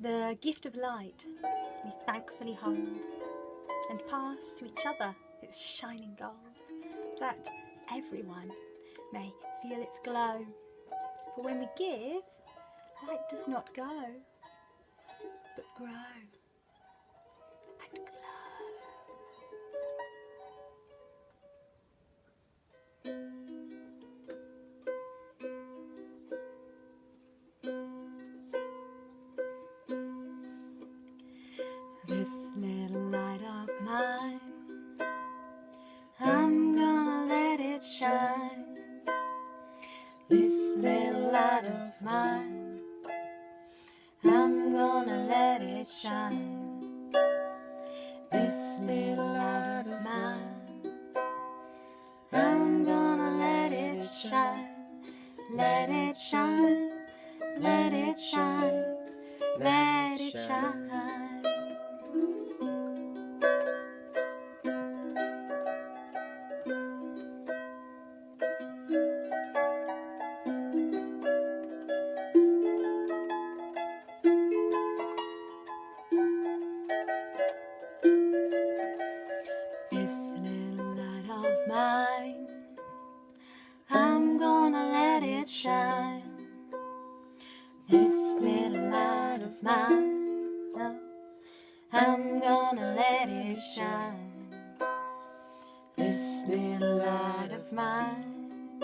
The gift of light we thankfully hold and pass to each other its shining gold, that everyone may feel its glow. For when we give, light does not go, but grow and glow. This little light of mine, I'm gonna let it shine. This little light of mine, I'm gonna let it shine. This little light of mine, I'm gonna let it shine. Let it shine, let it shine, let it shine. This little light of mine, I'm gonna let it shine. This little light of mine, oh, I'm gonna let it shine. This little light of mine,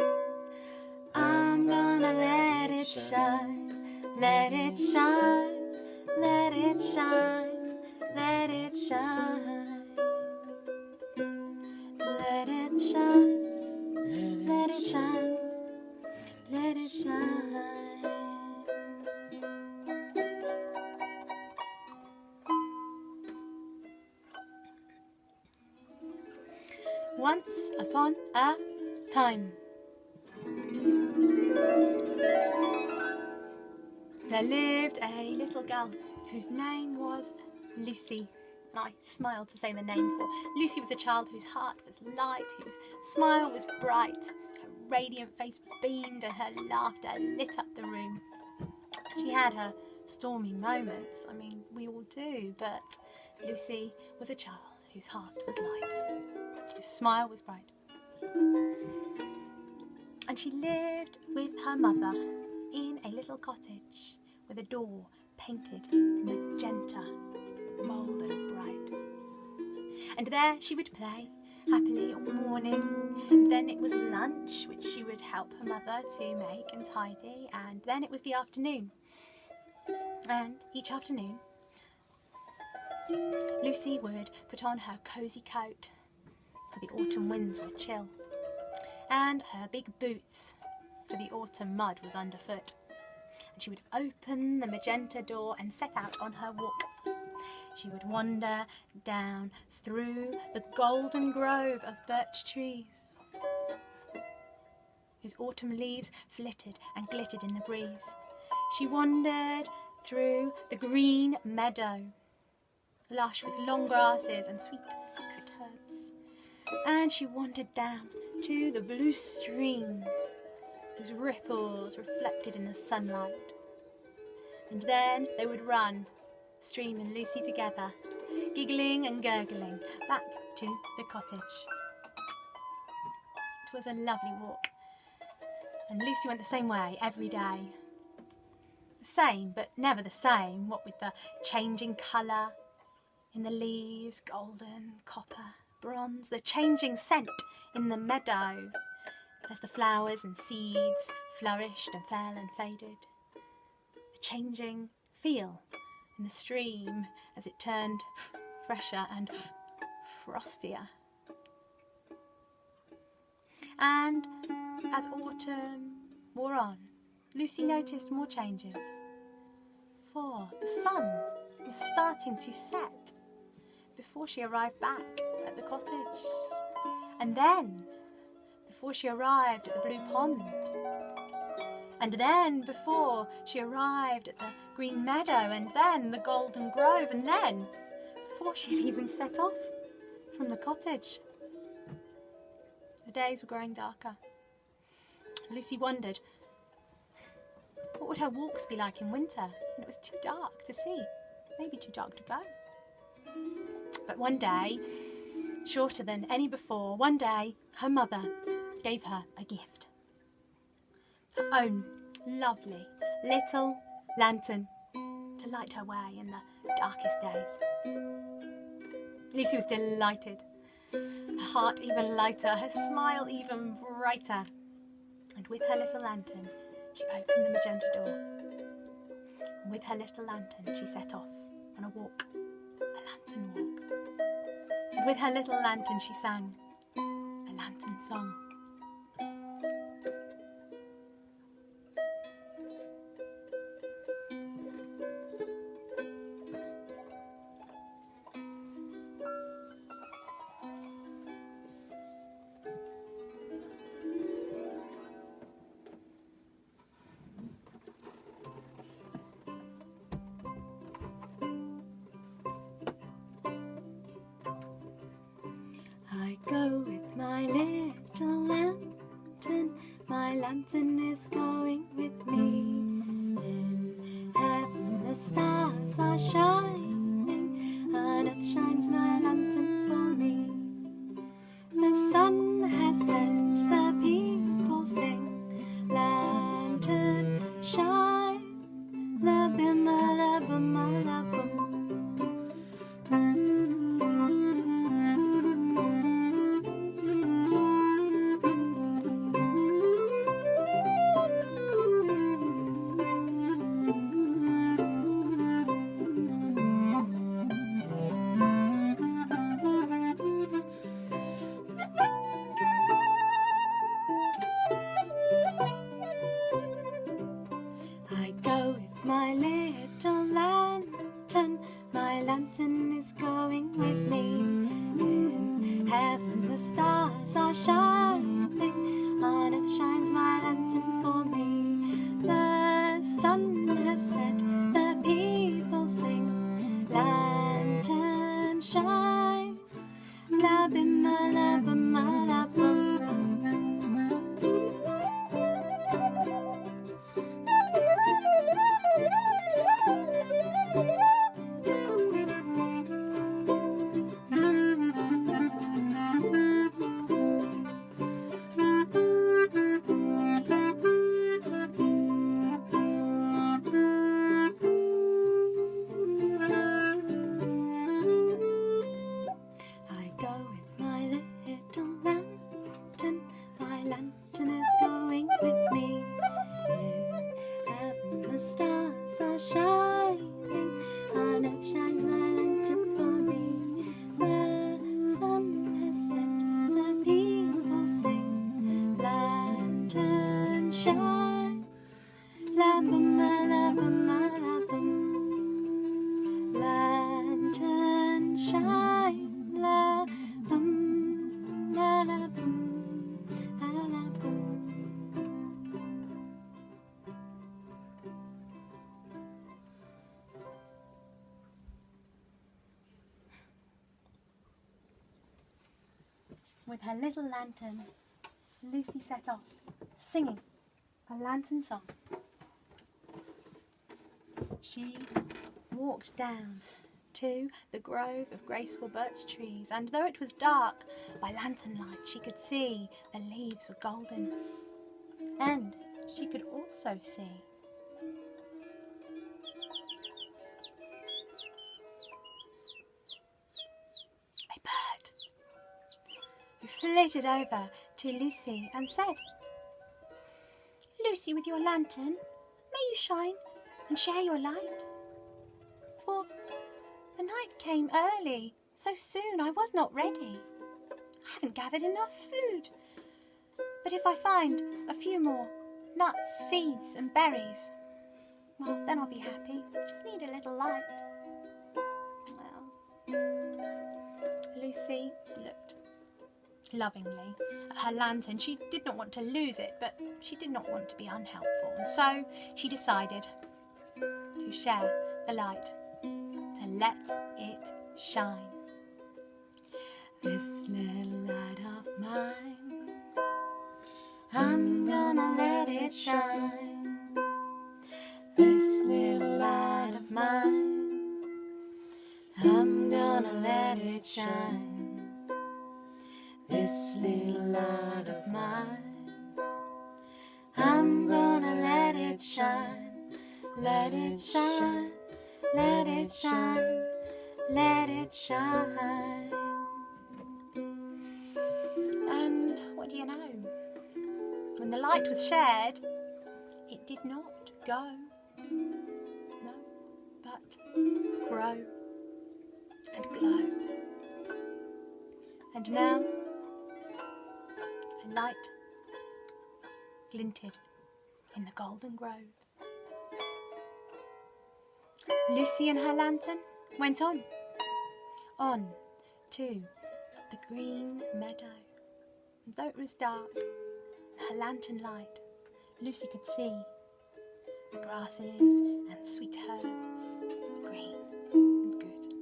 I'm gonna let it shine. Let it shine, let it shine, let it shine. Let it shine, let it shine, let it shine. Once upon a time, there lived a little girl whose name was Lucy. I smile to say the name, for Lucy was a child whose heart was light, whose smile was bright, her radiant face beamed, and her laughter lit up the room. She had her stormy moments, I mean, we all do, but Lucy was a child whose heart was light, whose smile was bright. And she lived with her mother in a little cottage with a door painted magenta, bold and bright. And there she would play happily all morning. And then it was lunch, which she would help her mother to make and tidy. And then it was the afternoon. And each afternoon, Lucy would put on her cosy coat, for the autumn winds were chill, and her big boots, for the autumn mud was underfoot. And she would open the magenta door and set out on her walk. She would wander down through the golden grove of birch trees, whose autumn leaves flitted and glittered in the breeze. She wandered through the green meadow, lush with long grasses and sweet secret herbs. And she wandered down to the blue stream, whose ripples reflected in the sunlight. And then they would run, stream and Lucy together, giggling and gurgling, back to the cottage. It was a lovely walk, and Lucy went the same way every day. The same, but never the same, what with the changing colour in the leaves, golden, copper, bronze, the changing scent in the meadow as the flowers and seeds flourished and fell and faded, the changing feel in the stream as it turned fresher and frostier. And as autumn wore on, Lucy noticed more changes, for the sun was starting to set before she arrived back at the cottage, and then before she arrived at the blue pond, and then before she arrived at the green meadow, and then the golden grove, and then before she had even set off from the cottage. The days were growing darker. Lucy wondered What would her walks be like in winter when it was too dark to see? Maybe too dark to go. But one day, shorter than any before, one day her mother gave her a gift. Her own lovely little lantern to light her way in the darkest days. Lucy was delighted, her heart even lighter, her smile even brighter. And with her little lantern, she opened the magenta door. And with her little lantern, she set off on a walk, a lantern walk. And with her little lantern, she sang a lantern song. I go with my little lantern, my lantern is going with me. In heaven the stars are shining, and it shines my lantern for me. The sun has set, the people sing, lantern shine, la bimma la bumma la bum. I go with my little lantern, my lantern is going with me. In heaven the stars are shining, and it shines my lantern for me. The sun has set, the people sing, lantern shine, la bimma la bumma la bum. I go with my little lantern, my lantern is going with me. In heaven the stars are shining, and it shines my lantern for me. The sun has set, the people sing, lantern shine, la bumma la bumma la bum. Lantern shine, la bum la la bum la bum. With her little lantern, Lucy set off, singing a lantern song. She walked down to the grove of graceful birch trees, and though it was dark, by lantern light she could see the leaves were golden. And she could also see a bird who flitted over to Lucy and said, "Lucy, with your lantern, may you shine and share your light? For the night came early, so soon I was not ready. I haven't gathered enough food. But if I find a few more nuts, seeds and berries, well, then I'll be happy. I just need a little light." Well, Lucy looked lovingly at her lantern. She did not want to lose it, but she did not want to be unhelpful, and so she decided to share the light, to let it shine. This little light of mine, I'm gonna let it shine. it shine. This little light of mine, I'm gonna let it shine. Let it shine, let it shine, let it shine. And what do you know? When the light was shared, it did not go, no, but grow and glow. And now a light glinted in the golden grove. Lucy and her lantern went on to the green meadow. And though it was dark, her lantern light, Lucy could see the grasses and sweet herbs were green and good.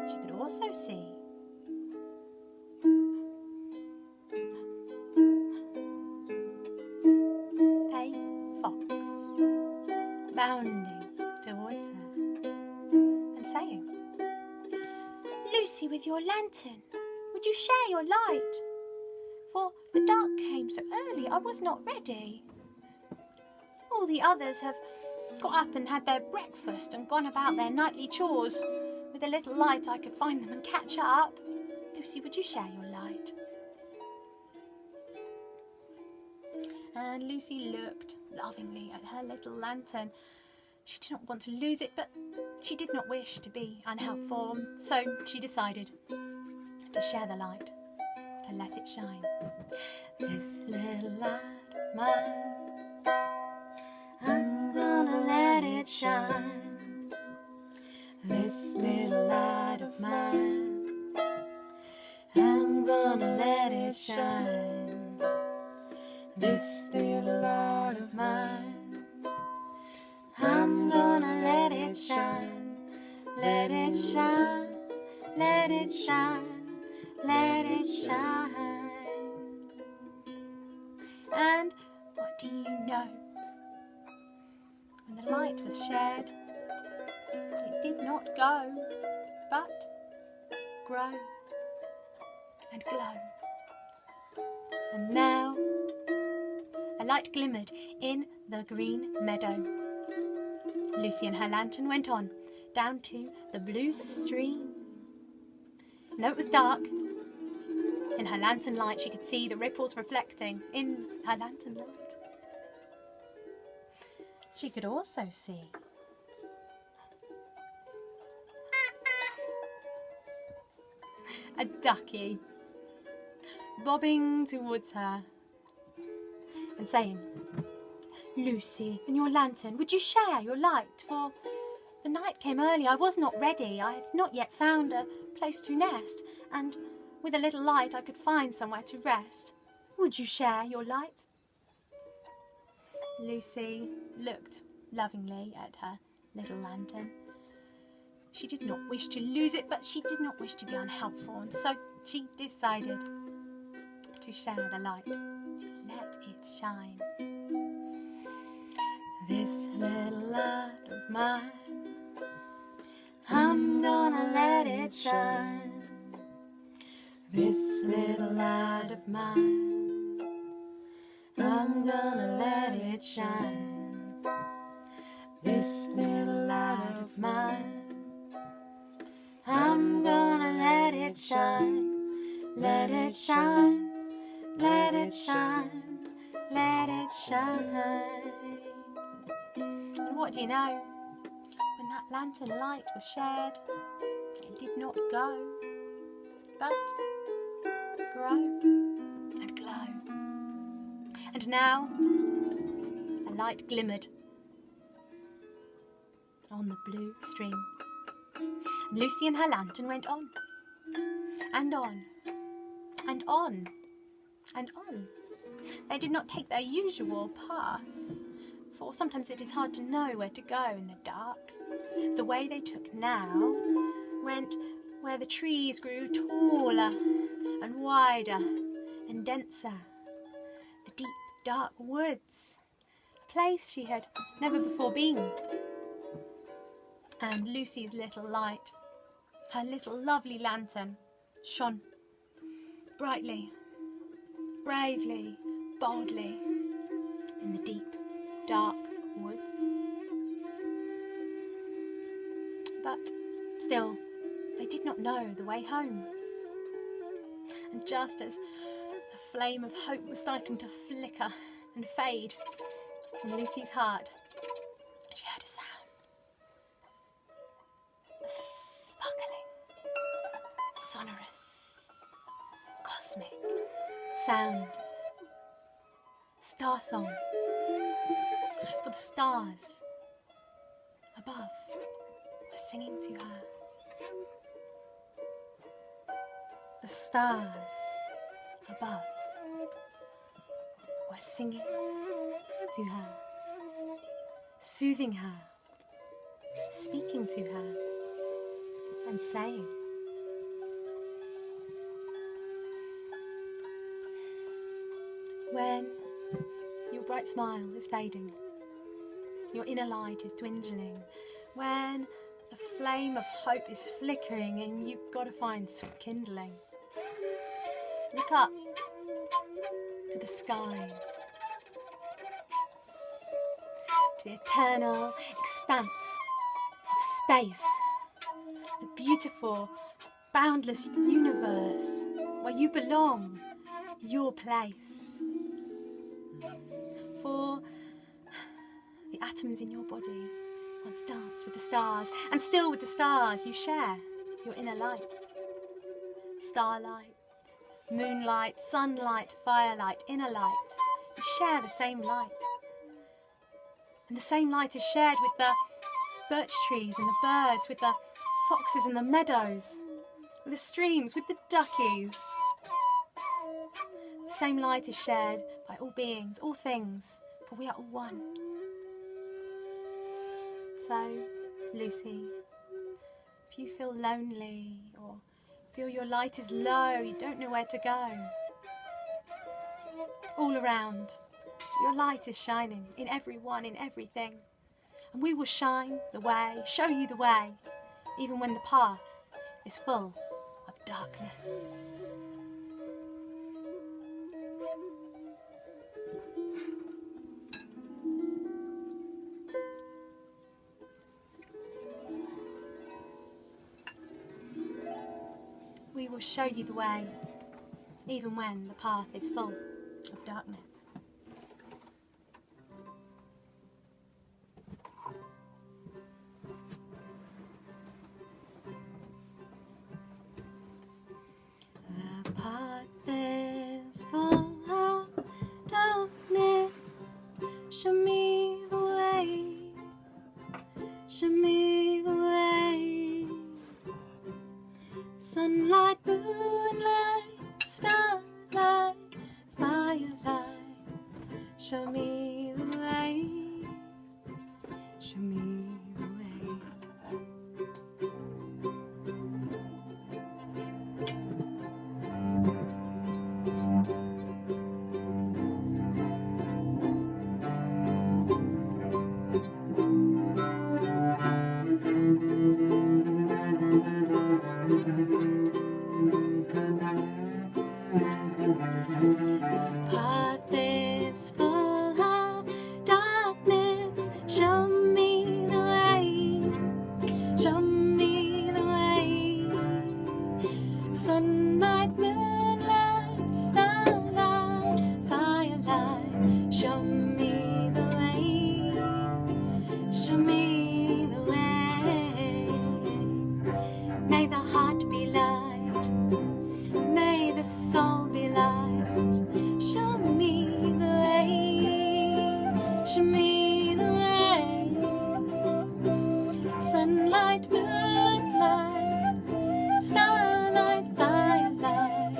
She could also see a fox bounding towards her and saying, "Lucy, with your lantern, would you share your light? For the dark came so early, I was not ready. All the others have got up and had their breakfast and gone about their nightly chores. With a little light I could find them and catch up. Lucy, would you share your light?" And Lucy looked lovingly at her little lantern. She did not want to lose it, but she did not wish to be unhelpful, so she decided to share the light, to let it shine. This little light of mine, I'm gonna let it shine. This little light of mine, I'm gonna let it shine. This little light of mine, I'm gonna let it shine. Let it shine, let it shine, let it shine. And what do you know? When the light was shared, it did not go, but grow and glow. And now a light glimmered in the green meadow. Lucy and her lantern went on down to the blue stream. Though it was dark, in her lantern light she could see the ripples reflecting in her lantern light. She could also see a ducky bobbing towards her and saying, "Lucy, in your lantern, would you share your light? For the night came early, I was not ready, I have not yet found a place to nest, and with a little light I could find somewhere to rest. Would you share your light?" Lucy looked lovingly at her little lantern. She did not wish to lose it, but she did not wish to be unhelpful, and so she decided to share the light, to let it shine. This little light of mine, I'm gonna let it shine. This little light of mine, I'm gonna let it shine. This little light of mine, I'm gonna let it shine. Let it shine, let it shine, let it shine. And what do you know? When that lantern light was shared, it did not go, but grow and glow. And now a light glimmered on the blue stream. Lucy and her lantern went on and on and on and on. They did not take their usual path, for sometimes it is hard to know where to go in the dark. The way they took now went where the trees grew taller and wider and denser. The deep, dark woods, a place she had never before been. And Lucy's little light her little lovely lantern shone brightly, bravely, boldly in the deep, dark woods. But still, they did not know the way home. And just as the flame of hope was starting to flicker and fade in Lucy's heart, she heard a sound. A sparkling, sonorous, cosmic sound. Star song. For the stars above were singing to her. The stars above were singing to her, soothing her, speaking to her, and saying, when your bright smile is fading, your inner light is dwindling, when the flame of hope is flickering and you've got to find some kindling, look up to the skies, to the eternal expanse of space, the beautiful, boundless universe where you belong, your place. For the atoms in your body once danced with the stars, and still with the stars you share your inner light. Starlight, moonlight, sunlight, firelight, inner light, you share the same light. And the same light is shared with the birch trees and the birds, with the foxes in the meadows, with the streams, with the duckies. The same light is shared by all beings, all things, for we are all one. So, Lucy, if you feel lonely or feel your light is low, you don't know where to go, all around, your light is shining in everyone, in everything. And we will shine the way, show you the way, even when the path is full of darkness. We will show you the way, even when the path is full of darkness. The path is full of darkness. Show me the way. Show me the way. Sunlight, moonlight, starlight, firelight. Show me the way. Show me the way. The path is full of darkness. Show me the way. Show me the way. Sunlight, moonlight, starlight, firelight. Show me the way. Show me the way. May the heart be light. May the soul be light. Show me the way. Show me the way. Sunlight, moonlight, starlight, firelight.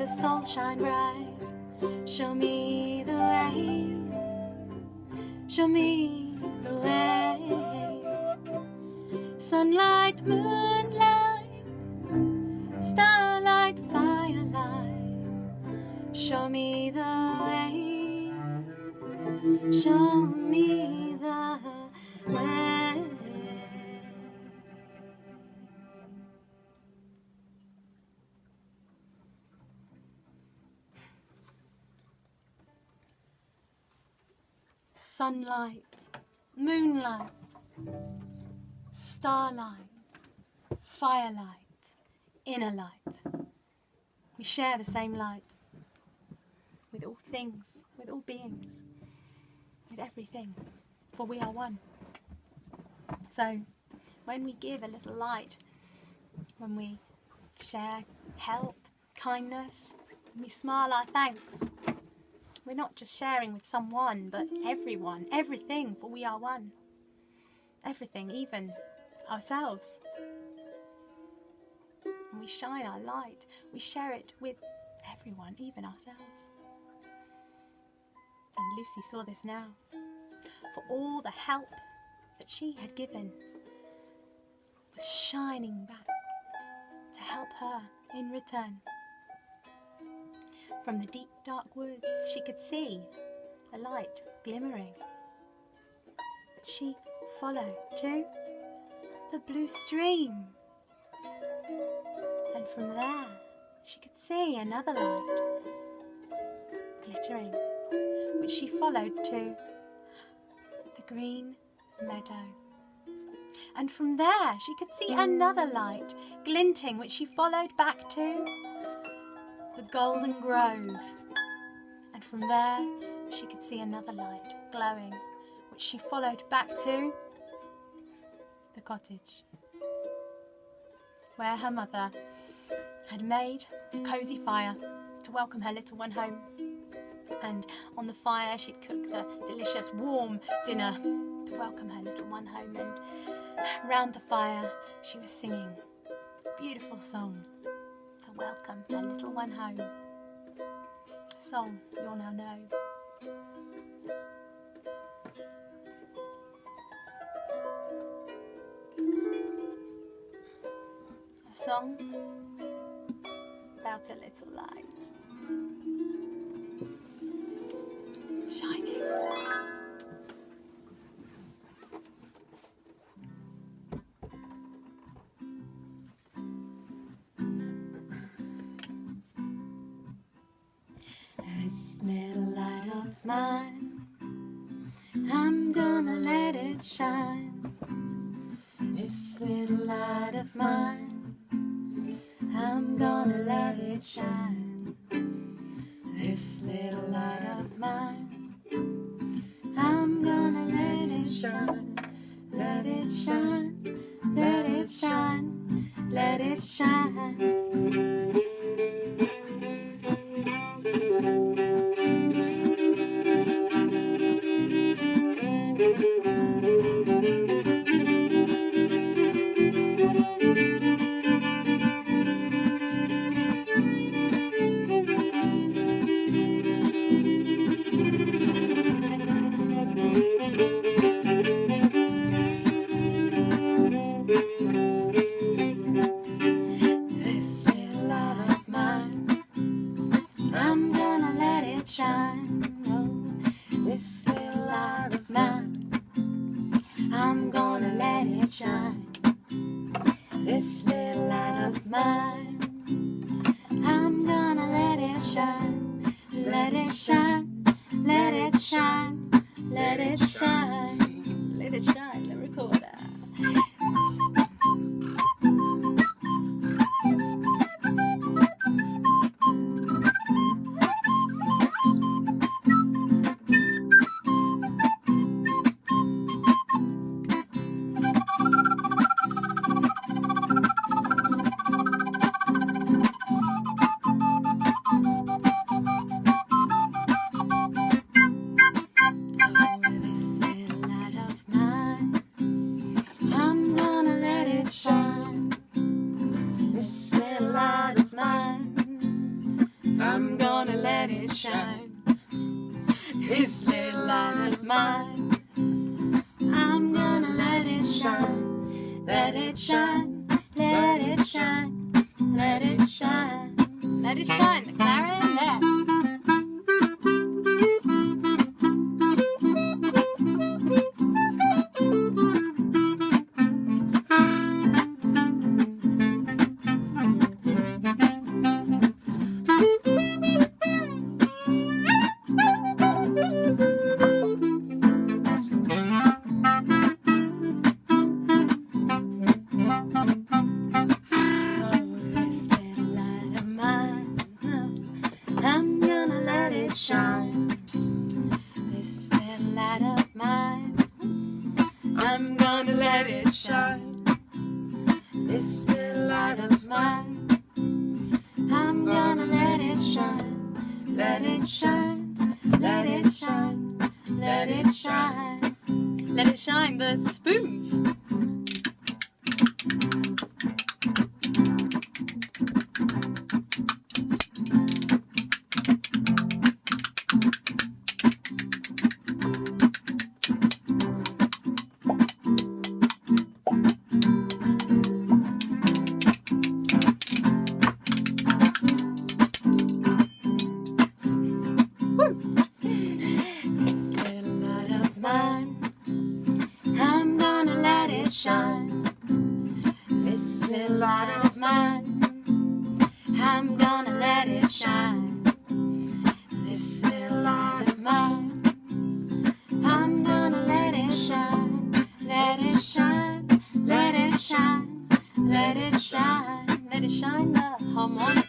the soul shine bright. Show me the way. Show me the way. Sunlight, moonlight, starlight, firelight. Show me the way. Show me the way. Sunlight, moonlight, starlight, firelight, inner light. We share the same light with all things, with all beings, with everything, for we are one. So when we give a little light, when we share help, kindness, when we smile our thanks, we're not just sharing with someone, but everyone, everything, for we are one. Everything, even ourselves. When we shine our light, we share it with everyone, even ourselves. And Lucy saw this now. For all the help that she had given was shining back to help her in return. From the deep dark woods she could see a light glimmering. But she followed to the blue stream. And from there she could see another light glittering, which she followed to the green meadow. And from there she could see another light glinting, which she followed back to the golden grove. And from there she could see another light glowing, which she followed back to the cottage, where her mother had made a cosy fire to welcome her little one home. And on the fire she'd cooked a delicious warm dinner to welcome her little one home. And round the fire she was singing a beautiful song to welcome her little one home. A song you all now know. A song about a little light shining. This little light of mine, I'm gonna let it shine. This little light of mine, I'm gonna let it shine. This little light of mine, I'm gonna let it shine. Let it shine, let it shine, let it shine. This little light of mine, I'm gonna let it shine. Oh, this little light of mine, I'm gonna let it shine. This little light of mine, I'm gonna let it shine. Let it shine, let it shine, let it shine. Let it shine, the recorder. it shine, let it shine, let it shine, let it shine, the clarinet. Shine. This little light of mine, I'm gonna let it shine. This little light of mine, I'm gonna let it shine. Let it shine, let it shine, let it shine. Let it shine, the spoons. This little light of mine, I'm gonna let it shine. This little light of mine, I'm gonna let it shine. This little light of mine, I'm gonna let it shine. Let it shine, let it shine, let it shine, let it shine the harmonica.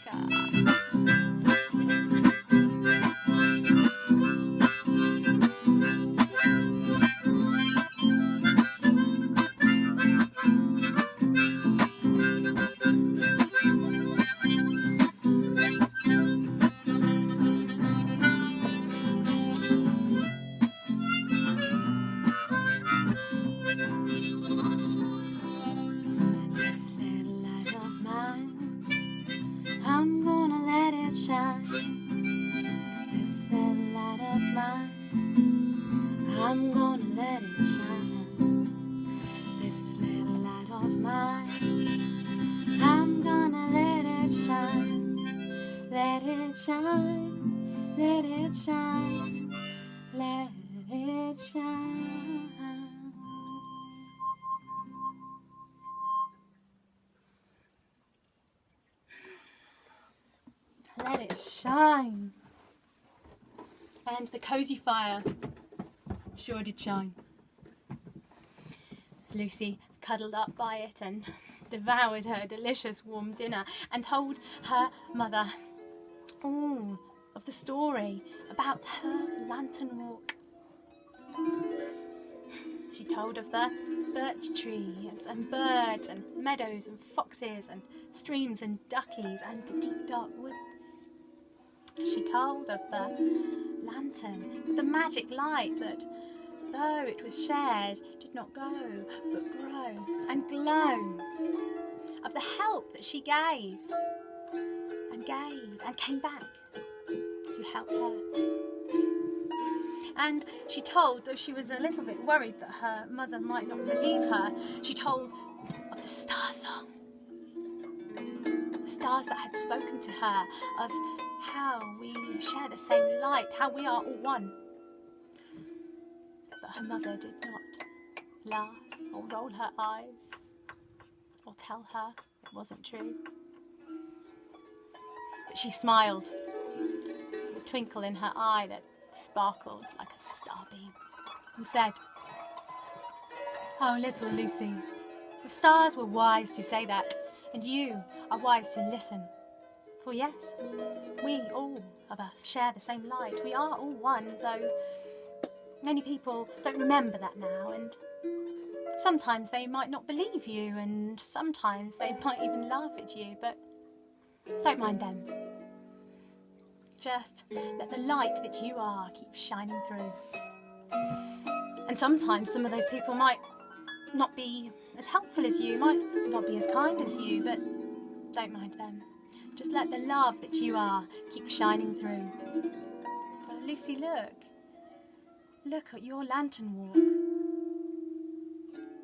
I'm gonna let it shine. This little light of mine, I'm gonna let it shine. This little light of mine, I'm gonna let it shine. Let it shine, let it shine, let it shine. Let it shine. And the cosy fire sure did shine. Lucy cuddled up by it and devoured her delicious warm dinner and told her mother all of the story about her lantern walk. She told of the birch trees and birds and meadows and foxes and streams and duckies and the deep dark woods. She told of the lantern with the magic light that, though it was shared, did not go but grow and glow. Of the help that she gave and came back to help her. And she told, though she was a little bit worried that her mother might not believe her, she told of the star song. The stars that had spoken to her, of how we share the same light, how we are all one. But her mother did not laugh or roll her eyes or tell her it wasn't true. But she smiled, with a twinkle in her eye that sparkled like a starbeam, and said, "Oh, little Lucy, the stars were wise to say that, and you are wise to listen. For yes, we all of us share the same light. We are all one, though many people don't remember that now, and sometimes they might not believe you, and sometimes they might even laugh at you, but don't mind them. Just let the light that you are keep shining through. And sometimes some of those people might not be as helpful as you, might not be as kind as you, but don't mind them. Just let the love that you are keep shining through. But Lucy, look at your lantern walk.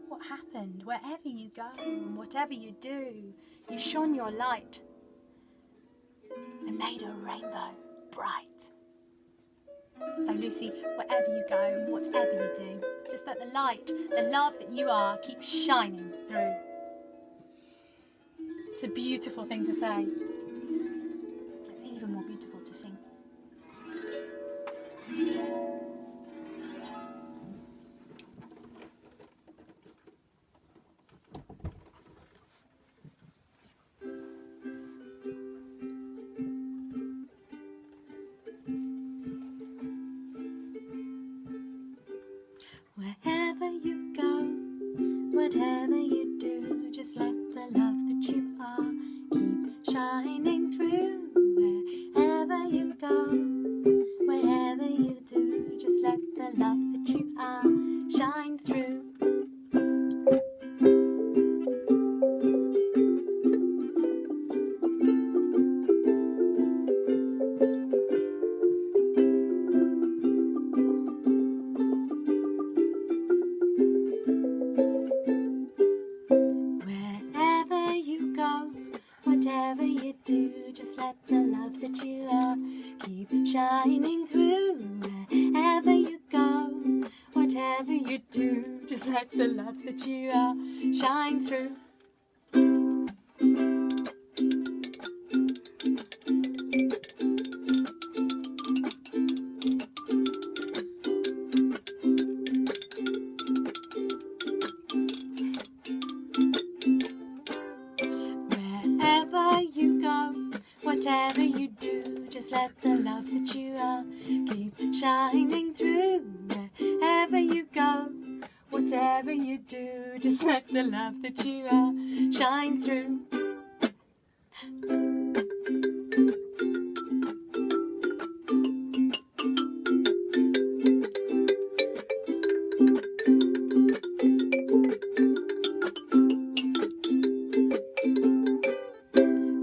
What happened, wherever you go and whatever you do, you shone your light and made a rainbow bright. So Lucy, wherever you go and whatever you do, just let the light, the love that you are, keep shining through. It's a beautiful thing to say. It's even more beautiful to sing. Wherever you go, whatever you do, just let the love that you are keep shining through. Wherever you go, wherever you do, just let the love that you are shine through. Wherever you go, whatever you do, just let the love that you are keep shining through. Wherever you go, whatever you do, just let the love that you are shine through. Wherever you go, whatever you do, just let the love that you are keep shining through. Wherever you go, whatever you do, just let the love that you are shine through.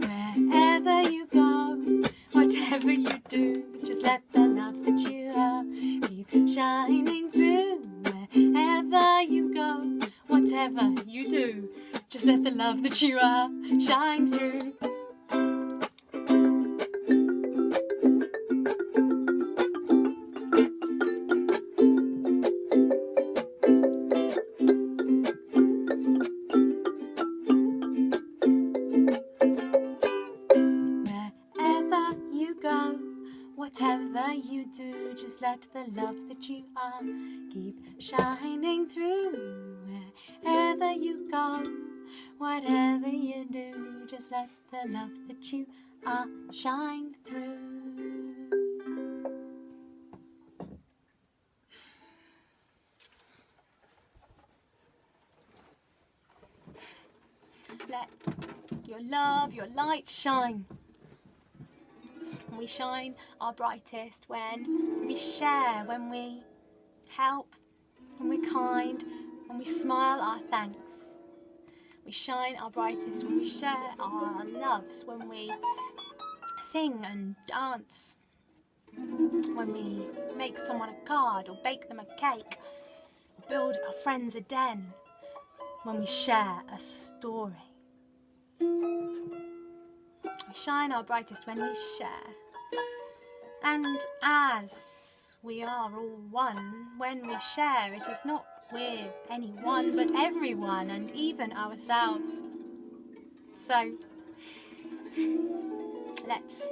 Wherever you go, whatever you do, just let the love that you are keep shining through. Wherever you go, whatever you do, just let the love that you are shine through. Wherever you go, whatever you do, just let the love that you are keep shining through. Wherever you go, whatever you do, just let the love that you are shine through. Let your love, your light shine. We shine our brightest when we share, when we help, when we're kind, when we smile our thanks. We shine our brightest when we share our loves, when we sing and dance, when we make someone a card or bake them a cake, or build our friends a den, when we share a story. We shine our brightest when we share. And as we are all one, when we share, it is not with anyone but everyone and even ourselves. So let's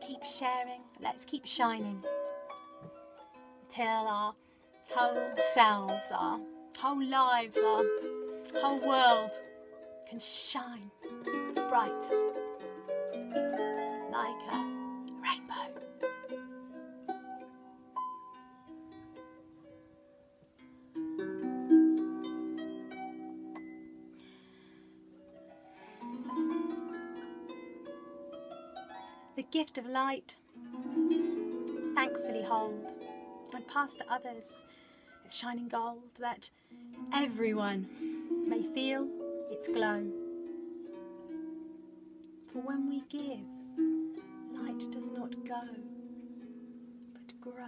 keep sharing, let's keep shining till our whole selves, our whole lives, our whole world can shine bright like a rainbow. The gift of light, thankfully hold and pass to others its shining gold, that everyone may feel its glow. For when we give, light does not go, but grow.